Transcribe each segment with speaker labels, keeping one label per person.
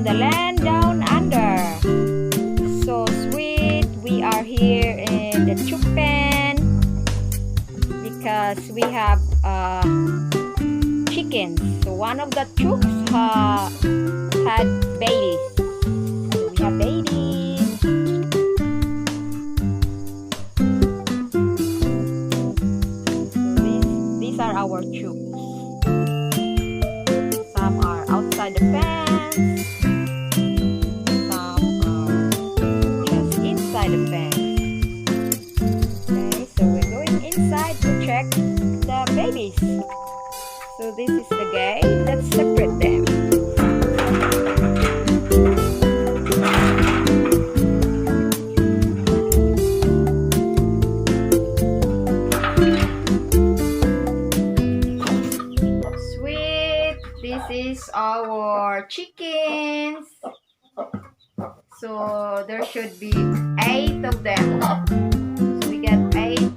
Speaker 1: the land down under. So sweet. We are here in the chook pen because we have chickens. So one of the chooks had babies. So we have babies. So these are our chooks. Some are outside the fence. Some are just inside the fence. Okay, so we're going inside to check the babies. So this is the gate. Let's separate them. Sweet. This is our chickens. So there should be 8 of them. So we get 8 babies.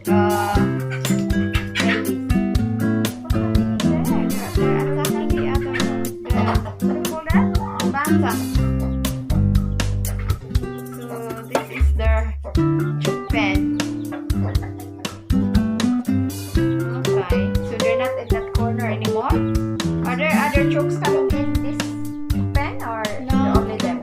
Speaker 1: So this is their chook pen. Okay, so they're not in that corner anymore. Are there other chooks coming in this chook pen or only them?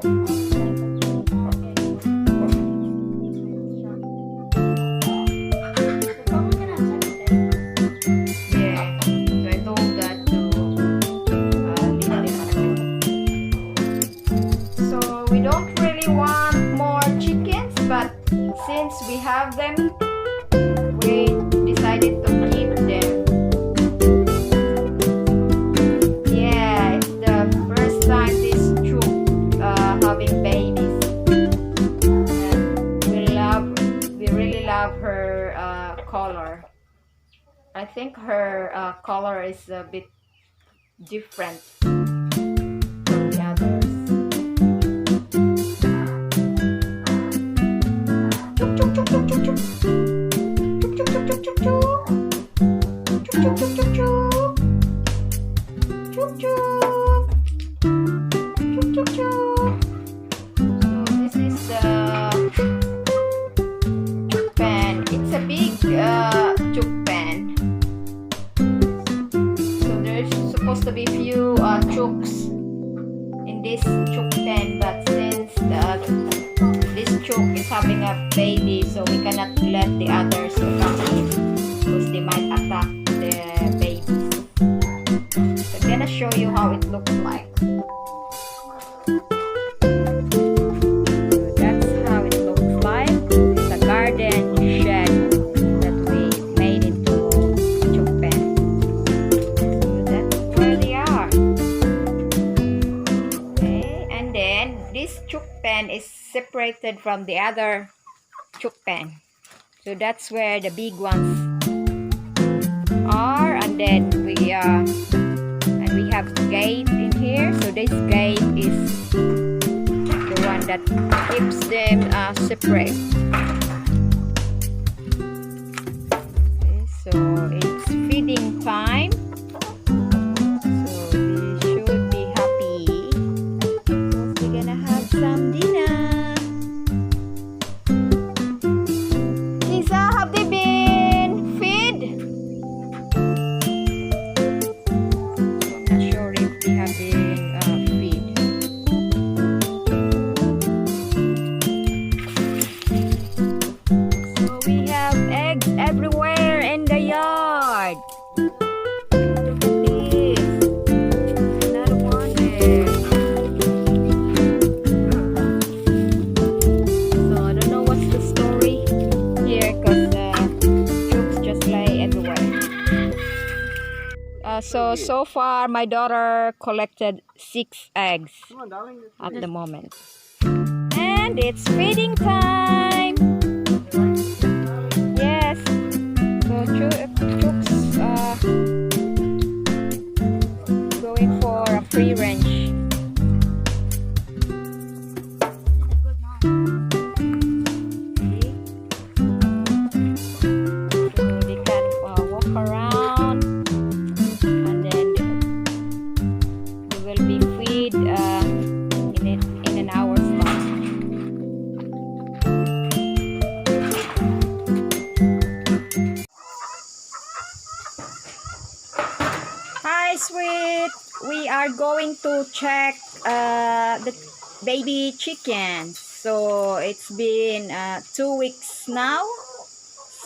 Speaker 1: Yeah, so I told that to leave them alone. So we don't really want more chickens, but since we have them, we decided to keep them. Yeah, it's the first time this chook having babies. And we really love her color. I think her color is a bit different from the others. So this is the chook pen. It's a big chook pen. So there's supposed to be few chooks in this chook pen, but since this chook is having a baby, so we cannot let the others come in because they might attack the babies. So I'm gonna show you how it looks like. So that's how it looks like. It's a garden shed that we made into a chook pen. So that's where they are. Okay, and then this chook pen is separated from the other chook pen. So that's where the big ones are, and then we have a gate in here. So this gate is the one that keeps them separate. Okay, so it's feeding time. So we should be happy because we're gonna have some dinner. Lisa, have they been fed? I'm not sure if they have been fed. So we have eggs everywhere in the yard. Look at this. Another one there. So I don't know what's the story here because chooks just lay everywhere. So far my daughter collected 6 eggs at the moment. And it's feeding time. Yes. So chooks going for a free range. guys, we are going to check the baby chickens. So it's been 2 weeks now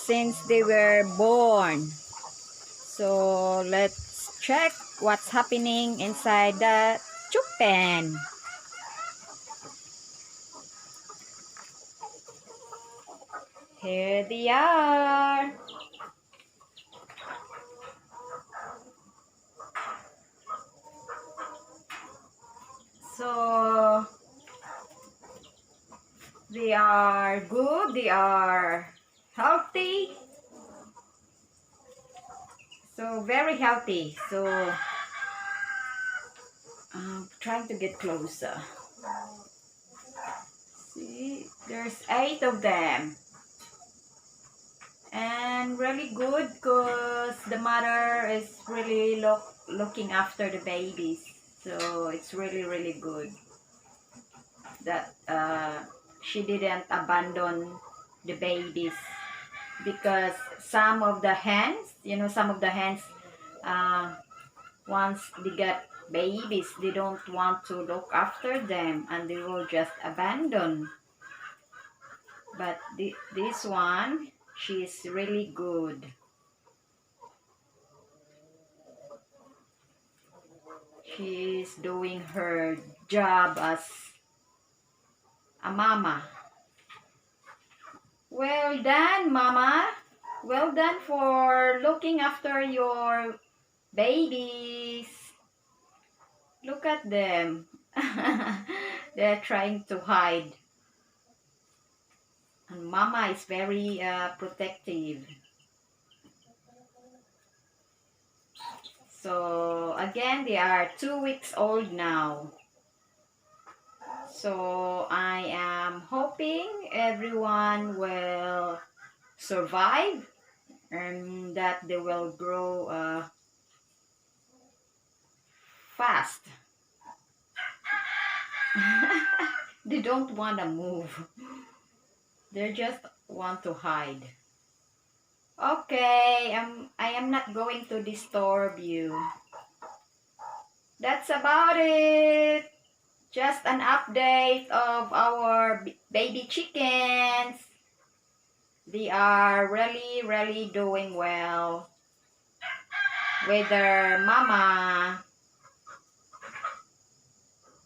Speaker 1: since they were born. So let's check what's happening inside the chick pen. Here they are. So they are good, they are healthy. So very healthy. So I'm trying to get closer. See, there's 8 of them. And really good because the mother is really looking after the babies. So it's really good that she didn't abandon the babies, because some of the hens, uh, once they get babies, they don't want to look after them and they will just abandon. But this one, she's really good. She's doing her job as a mama. Well done, mama. Well done for looking after your babies. Look at them. They're trying to hide. And mama is very protective. So again, they are 2 weeks old now. So I am hoping everyone will survive and that they will grow fast. They don't want to move. They just want to hide. Okay, I am not going to disturb you. That's about it. Just an update of our baby chickens. They are really doing well with their mama.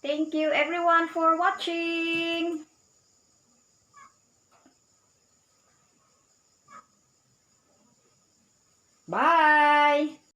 Speaker 1: Thank you everyone for watching.